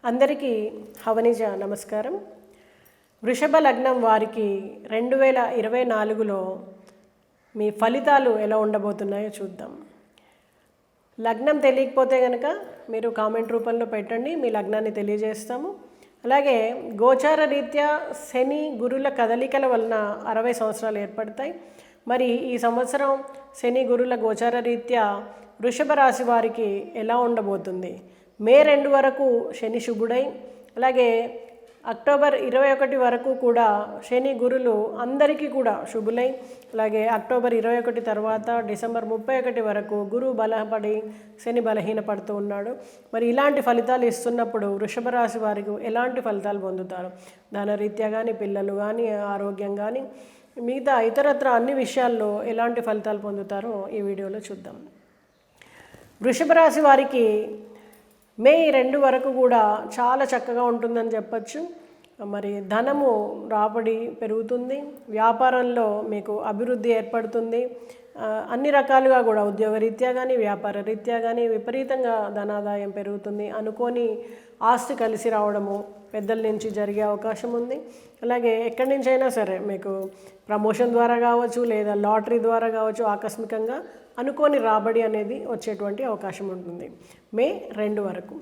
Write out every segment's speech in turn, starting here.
అందరికీ హవనిజ నమస్కారం. వృషభ లగ్నం వారికి 2024లో మీ ఫలితాలు ఎలా ఉండబోతున్నాయో చూద్దాం. లగ్నం తెలియకపోతే కనుక మీరు కామెంట్ రూపంలో పెట్టండి, మీ లగ్నాన్ని తెలియజేస్తాము. అలాగే గోచార రీత్యా శని గురుల కదలికల వలన 60 సంవత్సరాలు ఏర్పడతాయి. మరి ఈ సంవత్సరం శని గురుల గోచార రీత్యా వృషభ రాశి వారికి ఎలా ఉండబోతుంది? మే 2 వరకు శని శుభుడై, అలాగే అక్టోబర్ 21 వరకు కూడా శని గురులు అందరికీ కూడా శుభులై, అలాగే అక్టోబర్ 21 తర్వాత డిసెంబర్ 31 వరకు గురువు బలపడి శని బలహీనపడుతూ ఉన్నాడు. మరి ఇలాంటి ఫలితాలు ఇస్తున్నప్పుడు వృషభ రాశి వారికి ఎలాంటి ఫలితాలు పొందుతారు? ధనరీత్యా కానీ, పిల్లలు కానీ, ఆరోగ్యం కానీ, మిగతా ఇతరత్ర అన్ని విషయాల్లో ఎలాంటి ఫలితాలు పొందుతారో ఈ వీడియోలో చూద్దాం. వృషభ రాశి వారికి మే 2 వరకు కూడా చాలా చక్కగా ఉంటుందని చెప్పచ్చు. మరి ధనము రాబడి పెరుగుతుంది, వ్యాపారంలో మీకు అభివృద్ధి ఏర్పడుతుంది. అన్ని రకాలుగా కూడా ఉద్యోగరీత్యా కానీ, వ్యాపార రీత్యా కానీ విపరీతంగా ధనాదాయం పెరుగుతుంది. అనుకోని ఆస్తి కలిసి రావడము పెద్దల నుంచి జరిగే అవకాశం ఉంది. అలాగే ఎక్కడి నుంచి అయినా సరే మీకు ప్రమోషన్ ద్వారా కావచ్చు, లేదా లాటరీ ద్వారా కావచ్చు, ఆకస్మికంగా అనుకోని రాబడి అనేది వచ్చేటువంటి అవకాశం ఉంటుంది మే 2 వరకు.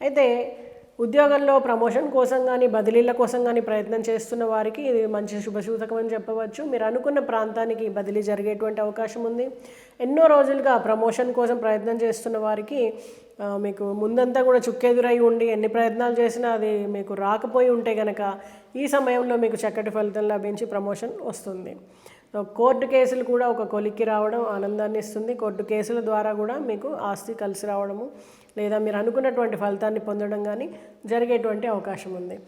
అయితే ఉద్యోగంలో ప్రమోషన్ కోసం కానీ, బదిలీల కోసం కానీ ప్రయత్నం చేస్తున్న వారికి ఇది మంచి శుభసూచకం అని చెప్పవచ్చు. మీరు అనుకున్న ప్రాంతానికి బదిలీ జరిగేటువంటి అవకాశం ఉంది. ఎన్నో రోజులుగా ప్రమోషన్ కోసం ప్రయత్నం చేస్తున్న వారికి మీకు ముందంతా కూడా చుక్కెదురై ఉండి ఎన్ని ప్రయత్నాలు చేసినా అది మీకు రాకపోయి ఉంటే కనుక ఈ సమయంలో మీకు చక్కటి ఫలితం లభించి ప్రమోషన్ వస్తుంది. కోర్టు కేసులు కూడా ఒక కొలిక్కి రావడం ఆనందాన్ని ఇస్తుంది. కోర్టు కేసుల ద్వారా కూడా మీకు ఆస్తి కలిసి రావడము, లేదా మీరు అనుకున్నటువంటి ఫలితాన్ని పొందడం కానీ జరిగేటువంటి అవకాశం ఉంది.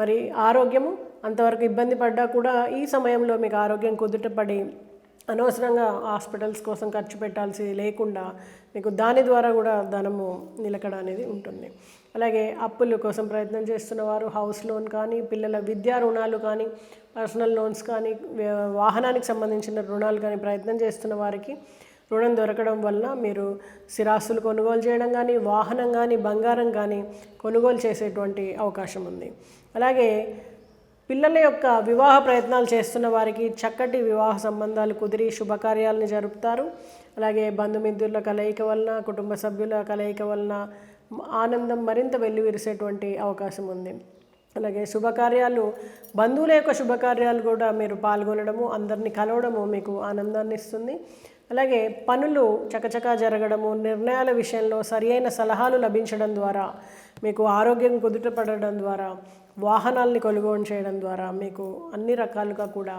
మరి ఆరోగ్యము అంతవరకు ఇబ్బంది పడ్డా కూడా ఈ సమయంలో మీకు ఆరోగ్యం కుదుటపడి అనవసరంగా హాస్పిటల్స్ కోసం ఖర్చు పెట్టాల్సి లేకుండా మీకు దాని ద్వారా కూడా ధనము నిలకడ అనేది ఉంటుంది. అలాగే అప్పుల కోసం ప్రయత్నం చేస్తున్న వారు హౌస్ లోన్ కానీ, పిల్లల విద్యా రుణాలు కానీ, పర్సనల్ లోన్స్ కానీ, వాహనానికి సంబంధించిన రుణాలు కానీ ప్రయత్నం చేస్తున్న వారికి రుణం దొరకడం వల్ల మీరు స్థిరాస్తులు కొనుగోలు చేయడం కానీ, వాహనం కానీ, బంగారం కానీ కొనుగోలు చేసేటువంటి అవకాశం ఉంది. అలాగే పిల్లల యొక్క వివాహ ప్రయత్నాలు చేస్తున్న వారికి చక్కటి వివాహ సంబంధాలు కుదిరి శుభకార్యాలను జరుపుతారు. అలాగే బంధుమిత్రుల కలయిక వలన, కుటుంబ సభ్యుల కలయిక వలన ఆనందం మరింత వెల్లివిరిసేటువంటి అవకాశం ఉంది. అలాగే శుభకార్యాలు, బంధువుల యొక్క శుభకార్యాలు కూడా మీరు పాల్గొనడము, అందరినీ కలవడము మీకు ఆనందాన్ని ఇస్తుంది. అలాగే పనులు చకచకా జరగడము, నిర్ణయాల విషయంలో సరి అయిన సలహాలు లభించడం ద్వారా, మీకు ఆరోగ్యం కుదుటపడడం ద్వారా, వాహనాల్ని కొనుగోలు చేయడం ద్వారా మీకు అన్ని రకాలుగా కూడా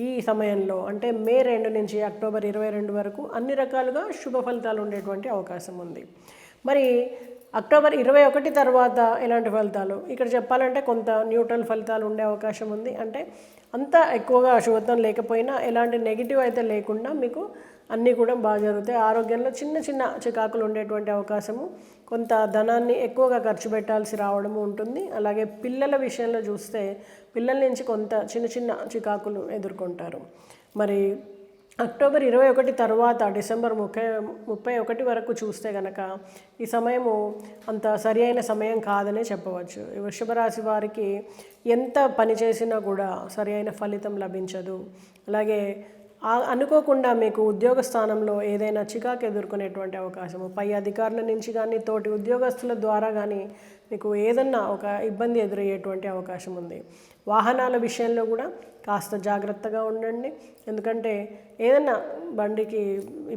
ఈ సమయంలో అంటే మే 2 నుంచి అక్టోబర్ 22 వరకు అన్ని రకాలుగా శుభ ఫలితాలు ఉండేటువంటి అవకాశం ఉంది. మరి అక్టోబర్ 21 తర్వాత ఎలాంటి ఫలితాలు? ఇక్కడ చెప్పాలంటే కొంత న్యూట్రల్ ఫలితాలు ఉండే అవకాశం ఉంది. అంటే అంత ఎక్కువగా శుభత్వం లేకపోయినా ఎలాంటి నెగిటివ్ అయితే లేకుండా మీకు అన్నీ కూడా బాగా జరుగుతాయి. ఆరోగ్యంలో చిన్న చిన్న చికాకులు ఉండేటువంటి అవకాశము, కొంత ధనాన్ని ఎక్కువగా ఖర్చు పెట్టాల్సి రావడము ఉంటుంది. అలాగే పిల్లల విషయంలో చూస్తే పిల్లల నుంచి కొంత చిన్న చిన్న చికాకులు ఎదుర్కొంటారు. మరి అక్టోబర్ 21 తర్వాత డిసెంబర్ 31 వరకు చూస్తే కనుక ఈ సమయము అంత సరి అయిన సమయం కాదనే చెప్పవచ్చు. వృషభ రాశి వారికి ఎంత పని చేసినా కూడా సరి అయిన ఫలితం లభించదు. అలాగే అనుకోకుండా మీకు ఉద్యోగ స్థానంలో ఏదైనా చికాకు ఎదుర్కొనేటువంటి అవకాశము, పై అధికారుల నుంచి కానీ, తోటి ఉద్యోగస్తుల ద్వారా కానీ మీకు ఏదన్నా ఒక ఇబ్బంది ఎదురయ్యేటువంటి అవకాశం ఉంది. వాహనాల విషయంలో కూడా కాస్త జాగ్రత్తగా ఉండండి. ఎందుకంటే ఏదైనా బండికి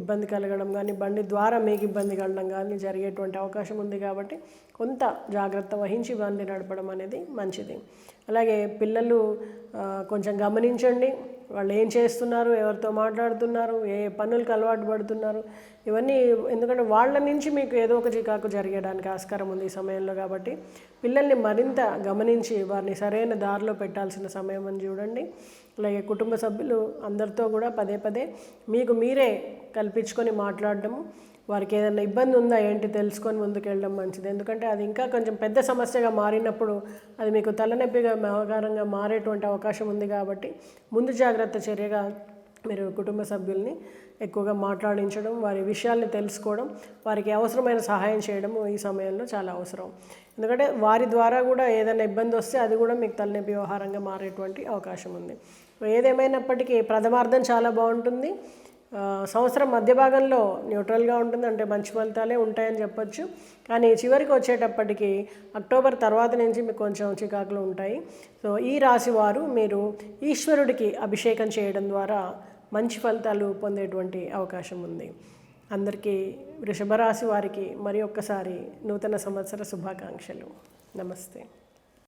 ఇబ్బంది కలగడం కానీ, బండి ద్వారా మీకు ఇబ్బంది కలగడం కానీ జరిగేటువంటి అవకాశం ఉంది. కాబట్టి కొంత జాగ్రత్త వహించి బండి నడపడం అనేది మంచిది. అలాగే పిల్లలు కొంచెం గమనించండి, వాళ్ళు ఏం చేస్తున్నారు, ఎవరితో మాట్లాడుతున్నారు, ఏ పనులకు అలవాటు పడుతున్నారు, ఇవన్నీ. ఎందుకంటే వాళ్ళ నుంచి మీకు ఏదో ఒక చికాకు జరిగేయడానికి ఆస్కారం ఉంది ఈ సమయంలో. కాబట్టి పిల్లల్ని మరింత గమనించి వారిని సరైన దారిలో పెట్టాల్సిన సమయం అని చూడండి. అలాగే కుటుంబ సభ్యులు అందరితో కూడా పదే పదే మీకు మీరే కల్పించుకొని మాట్లాడడము, వారికి ఏదైనా ఇబ్బంది ఉందా ఏంటి తెలుసుకొని ముందుకెళ్ళడం మంచిది. ఎందుకంటే అది ఇంకా కొంచెం పెద్ద సమస్యగా మారినప్పుడు అది మీకు తలనొప్పిగా ఆకారంగా మారేటువంటి అవకాశం ఉంది. కాబట్టి ముందు జాగ్రత్త చర్యగా మీరు కుటుంబ సభ్యుల్ని ఎక్కువగా మాట్లాడించడం, వారి విషయాల్ని తెలుసుకోవడం, వారికి అవసరమైన సహాయం చేయడం ఈ సమయంలో చాలా అవసరం. ఎందుకంటే వారి ద్వారా కూడా ఏదైనా ఇబ్బంది వస్తే అది కూడా మీకు తలనొప్పి వ్యవహారంగా మారేటువంటి అవకాశం ఉంది. ఏదేమైనప్పటికీ ప్రథమార్థం చాలా బాగుంటుంది. సంవత్సరం మధ్య భాగంలో న్యూట్రల్గా ఉంటుంది, అంటే మంచి ఫలితాలే ఉంటాయని చెప్పొచ్చు. కానీ చివరికి వచ్చేటప్పటికి అక్టోబర్ తర్వాత నుంచి మీకు కొంచెం చికాకులు ఉంటాయి. సో ఈ రాశి వారు మీరు ఈశ్వరుడికి అభిషేకం చేయడం ద్వారా మంచి ఫలితాలు పొందేటువంటి అవకాశం ఉంది. అందరికీ వృషభ రాశి వారికి మరి ఒక్కసారి నూతన సంవత్సర శుభాకాంక్షలు. నమస్తే.